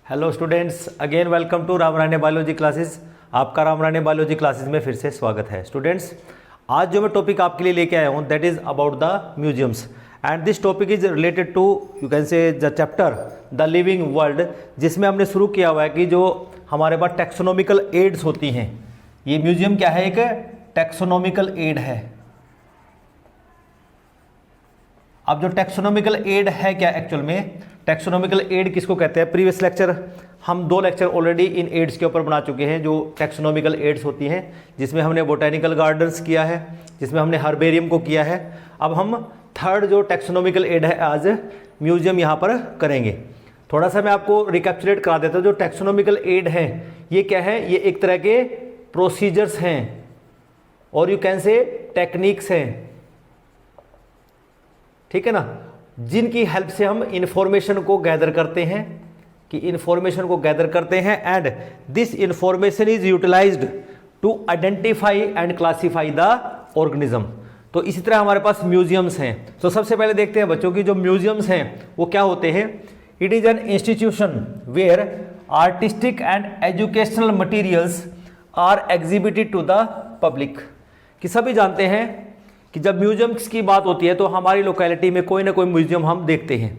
Hello students, again welcome to Ramrane biology classes. आपका Ramrane biology classes में फिर से स्वागत है। स्टूडेंट्स, आज जो मैं टॉपिक आपके लिए लेके आया हूँ that is about the museums and this topic is related to you can say the chapter the living world, जिसमें हमने शुरू किया हुआ है कि जो हमारे पास टैक्सोनॉमिकल एड्स होती हैं। ये म्यूजियम क्या है? एक टैक्सोनॉमिकल एड है। अब जो टैक्सोनॉमिकल एड है क्या एक्चुअल में? टैक्सोनॉमिकल एड किसको कहते हैं? प्रीवियस लेक्चर हम 2 लेक्चर ऑलरेडी इन एड्स के ऊपर बना चुके हैं जो टैक्सोनॉमिकल एड्स होती हैं, जिसमें हमने बोटेनिकल गार्डन्स किया है, जिसमें हमने हर्बेरियम को किया है। अब हम थर्ड जो टैक्सोनॉमिकल एड है आज म्यूजियम यहाँ पर करेंगे। थोड़ा सा मैं आपको रिकैप्चुलेट करा देता हूँ। जो टैक्सोनॉमिकल एड है ये क्या है? ये एक तरह के प्रोसीजर्स हैं और यू कैन से टेक्निक्स हैं, ठीक है ना, जिनकी हेल्प से हम इंफॉर्मेशन को गैदर करते हैं and this information is utilised to identify and classify the organism. तो इसी तरह हमारे पास म्यूजियम्स हैं। तो सबसे पहले देखते हैं बच्चों की जो म्यूजियम्स हैं वो क्या होते हैं। It is an institution where artistic and educational materials are exhibited to the public. कि सभी जानते हैं कि जब म्यूजियम्स की बात होती है तो हमारी लोकेलिटी में कोई ना कोई म्यूजियम हम देखते हैं।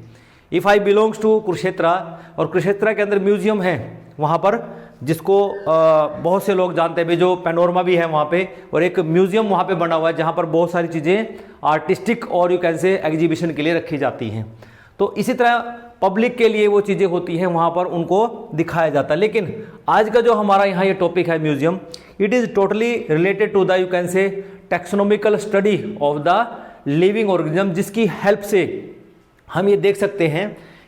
If I belongs to Kurukshetra और कुरुक्षेत्रा के अंदर म्यूजियम है वहाँ पर, जिसको बहुत से लोग जानते हैं भी, जो पैनोरमा भी है वहाँ पे, और एक म्यूजियम वहाँ पे बना हुआ है जहाँ पर बहुत सारी चीज़ें आर्टिस्टिक और यू कैन से एग्जीबिशन के लिए रखी जाती हैं। तो इसी तरह पब्लिक के लिए वो चीज़ें होती हैं, वहाँ पर उनको दिखाया जाता है। लेकिन आज का जो हमारा यहाँ ये टॉपिक है museum, it is totally related to the you can say taxonomical study of the living organism, जिसकी हेल्प से हम ये देख सकते हैं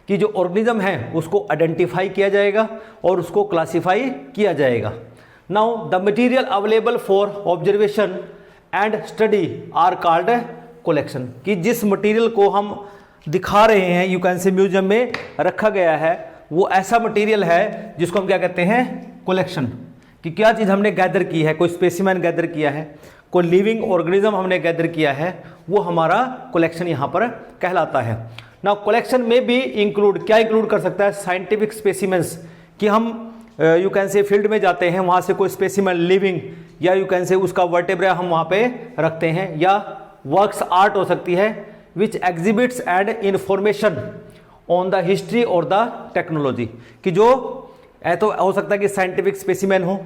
कि जो ऑर्गेनिज्म है उसको आइडेंटिफाई किया जाएगा और उसको क्लासिफाई किया जाएगा। Now the material available for observation and study are called collection. कि जिस मटेरियल को हम दिखा रहे हैं यू कैन से म्यूजियम में रखा गया है, वो ऐसा मटेरियल है जिसको हम क्या कहते हैं? कलेक्शन। कि क्या चीज़ हमने गैदर की है, कोई स्पेसिमेन गैदर किया है, कोई लिविंग ऑर्गेनिज्म हमने गैदर किया है, वो हमारा कलेक्शन यहाँ पर कहलाता है। नाउ कलेक्शन में भी इंक्लूड क्या इंक्लूड कर सकता है? Scientific specimens. कि हम यू कैन से फील्ड में जाते हैं, वहाँ से कोई स्पेसिमेन लिविंग या यू कैन से उसका वर्टेब्रा हम वहाँ पे रखते हैं, या वर्क्स आर्ट हो सकती है which exhibits and information on the history और द टेक्नोलॉजी। कि जो तो हो सकता है कि साइंटिफिक स्पेसिमेन हो,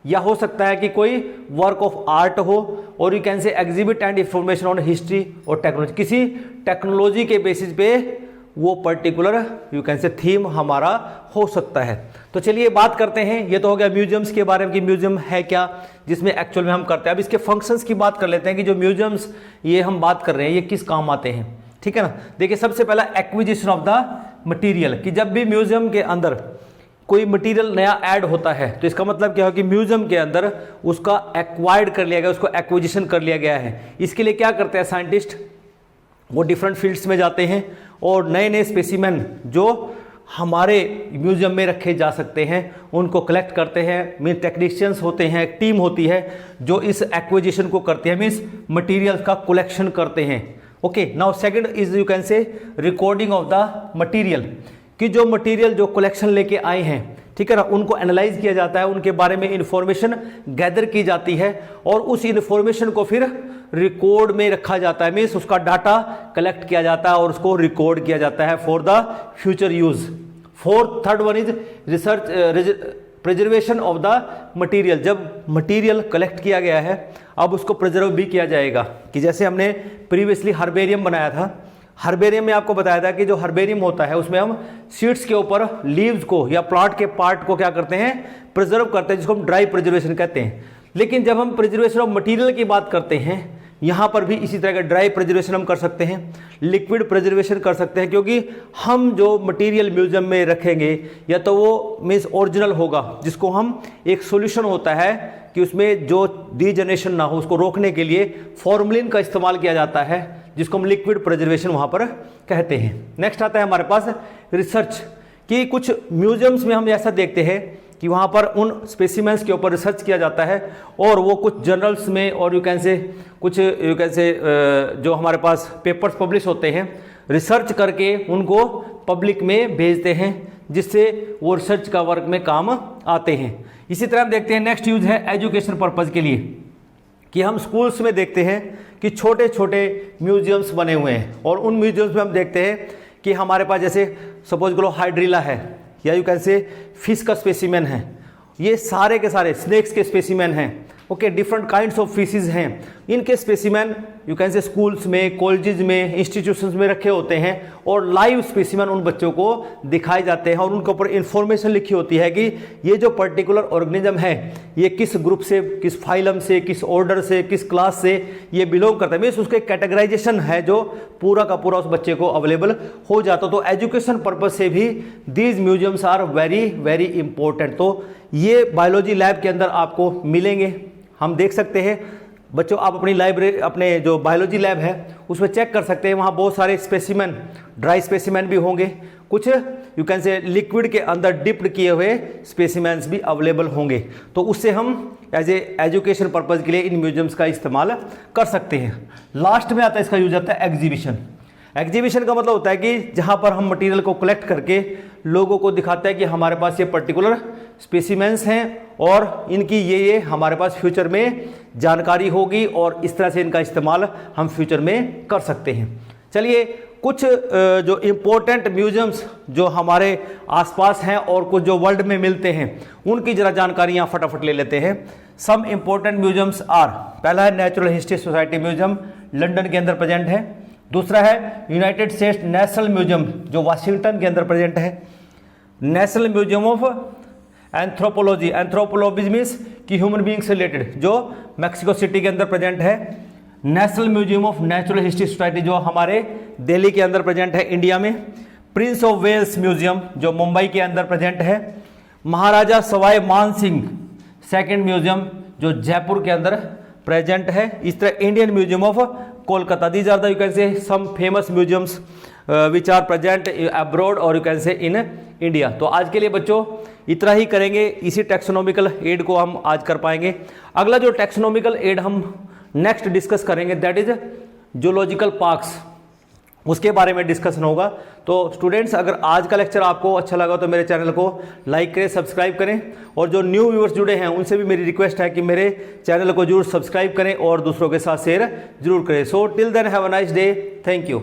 या हो सकता है कि कोई वर्क ऑफ आर्ट हो, और यू कैन से exhibit and information on history और टेक्नोलॉजी। किसी टेक्नोलॉजी के बेसिस पे वो पर्टिकुलर यू कैन से थीम हमारा हो सकता है। तो चलिए बात करते हैं। ये तो हो गया म्यूजियम्स के बारे में कि म्यूजियम है क्या, जिसमें एक्चुअल में हम करते हैं। अब इसके फंक्शंस की बात कर लेते हैं कि जो म्यूजियम्स ये हम बात कर रहे हैं ये किस काम आते हैं, ठीक है ना। देखिए, सबसे पहला एक्विजिशन ऑफ द मटीरियल। कि जब भी म्यूजियम के अंदर कोई मटेरियल नया ऐड होता है तो इसका मतलब क्या है कि म्यूजियम के अंदर उसका एक्वायर्ड कर लिया गया, उसको एक्विजिशन कर लिया गया है। इसके लिए क्या करते हैं साइंटिस्ट? वो डिफरेंट फील्ड्स में जाते हैं और नए नए स्पेसिमेन जो हमारे म्यूजियम में रखे जा सकते हैं उनको कलेक्ट करते हैं। मीन टेक्नीशियंस होते हैं, एक टीम होती है जो इस एक्विजिशन को करती है, मीन्स मटीरियल का कलेक्शन करते हैं। Okay, now second is you can से रिकॉर्डिंग ऑफ द मटीरियल। कि जो मटेरियल जो कलेक्शन लेके आए हैं, ठीक है ना, उनको एनालाइज किया जाता है, उनके बारे में इंफॉर्मेशन गैदर की जाती है और उस इंफॉर्मेशन को फिर रिकॉर्ड में रखा जाता है। मीन्स उसका डाटा कलेक्ट किया जाता है और उसको रिकॉर्ड किया जाता है for the future use. Third one is research preservation of the material. जब मटेरियल कलेक्ट किया गया है अब उसको प्रिजर्व भी किया जाएगा। कि जैसे हमने प्रीवियसली हर्बेरियम बनाया था, हर्बेरियम में आपको बताया था कि जो हर्बेरियम होता है उसमें हम सीड्स के ऊपर लीव्स को या प्लांट के पार्ट को क्या करते हैं? प्रिजर्व करते हैं, जिसको हम ड्राई प्रिजर्वेशन कहते हैं। लेकिन जब हम प्रिजर्वेशन ऑफ मटेरियल की बात करते हैं, यहाँ पर भी इसी तरह का ड्राई प्रिजर्वेशन हम कर सकते हैं, लिक्विड प्रिजर्वेशन कर सकते हैं। क्योंकि हम जो मटेरियल म्यूजियम में रखेंगे या तो वो मीन्स ओरिजिनल होगा, जिसको हम एक सॉल्यूशन होता है कि उसमें जो डीजनरेशन ना हो उसको रोकने के लिए फॉर्मलिन का इस्तेमाल किया जाता है, जिसको हम लिक्विड प्रिजर्वेशन वहाँ पर कहते हैं। नेक्स्ट आता है हमारे पास रिसर्च। कि कुछ म्यूजियम्स में हम ऐसा देखते हैं कि वहाँ पर उन स्पेसिमेंस के ऊपर रिसर्च किया जाता है और वो कुछ जर्नल्स में और यू कैन से जो हमारे पास पेपर्स पब्लिश होते हैं, रिसर्च करके उनको पब्लिक में भेजते हैं, जिससे वो रिसर्च का वर्क में काम आते हैं। इसी तरह हम देखते हैं नेक्स्ट यूज है एजुकेशन पर्पज़ के लिए, कि हम स्कूल्स में देखते हैं कि छोटे छोटे म्यूजियम्स बने हुए हैं, और उन म्यूजियम्स में हम देखते हैं कि हमारे पास जैसे सपोज करो हाइड्रिला है, या यू कैन से फिश का स्पेसिमेन है, ये सारे के सारे स्नेक्स के स्पेसिमेन हैं, okay, different kinds of fishes हैं, इनके स्पेसिमेन यू कैन से स्कूल्स में, कॉलेजेस में, इंस्टीट्यूशंस में रखे होते हैं, और लाइव स्पेसिमेन उन बच्चों को दिखाए जाते हैं, और उनके ऊपर इंफॉर्मेशन लिखी होती है कि ये जो पर्टिकुलर ऑर्गेनिज्म है ये किस ग्रुप से, किस फाइलम से, किस ऑर्डर से, किस क्लास से ये बिलोंग करता है, मीन्स उसके कैटेगराइजेशन है जो पूरा का पूरा उस बच्चे को अवेलेबल हो जाता। तो एजुकेशन पर्पज से भी these museums are very very important. तो ये बायोलॉजी लैब के अंदर आपको मिलेंगे, हम देख सकते हैं बच्चों, आप अपनी लाइब्रेरी, अपने जो बायोलॉजी लैब है उसमें चेक कर सकते हैं, वहाँ बहुत सारे स्पेसिमेन, ड्राई स्पेसिमेन भी होंगे, कुछ यू कैन से लिक्विड के अंदर डिप्ड किए हुए स्पेसिमेंस भी अवेलेबल होंगे। तो उससे हम एज ए एजुकेशन पर्पज़ के लिए इन म्यूजियम्स का इस्तेमाल कर सकते हैं। लास्ट में आता है इसका यूज आता है एग्जीबिशन। एग्जीबिशन का मतलब होता है कि जहाँ पर हम मटेरियल को कलेक्ट करके लोगों को दिखाते हैं कि हमारे पास ये पर्टिकुलर स्पेसिमेंस हैं और इनकी ये हमारे पास फ्यूचर में जानकारी होगी, और इस तरह से इनका इस्तेमाल हम फ्यूचर में कर सकते हैं। चलिए कुछ जो इम्पोर्टेंट म्यूजियम्स जो हमारे आसपास हैं और कुछ जो वर्ल्ड में मिलते हैं उनकी ज़रा जानकारियाँ फटाफट ले लेते हैं। सम इम्पोर्टेंट म्यूजियम्स आर, पहला है natural history society museum, London के अंदर प्रेजेंट है। दूसरा है यूनाइटेड स्टेट्स नेशनल म्यूजियम जो वाशिंगटन के अंदर प्रेजेंट है। National museum of anthropology, anthropology means कि ह्यूमन बींग से रिलेटेड, जो मैक्सिको सिटी के अंदर प्रेजेंट है। National museum of natural history society जो हमारे दिल्ली के अंदर प्रेजेंट है इंडिया में। प्रिंस ऑफ वेल्स म्यूजियम जो मुंबई के अंदर प्रेजेंट है। महाराजा सवाई मान सिंह सेकेंड म्यूजियम जो जयपुर के अंदर प्रेजेंट है। इस तरह Indian museum of Kolkata, these are the you can say some famous museums which are present abroad और you can say in India. तो आज के लिए बच्चों इतना ही करेंगे, इसी टैक्सोनॉमिकल एड को हम आज कर पाएंगे। अगला जो टैक्सोनॉमिकल एड हम नेक्स्ट डिस्कस करेंगे दैट इज जूलॉजिकल पार्क्स, उसके बारे में डिस्कशन होगा। तो स्टूडेंट्स, अगर आज का लेक्चर आपको अच्छा लगा तो मेरे चैनल को लाइक करें, सब्सक्राइब करें, और जो न्यू व्यूअर्स जुड़े हैं उनसे भी मेरी रिक्वेस्ट है कि मेरे चैनल को जरूर सब्सक्राइब करें और दूसरों के साथ शेयर जरूर करें। So till then have a nice day, thank you.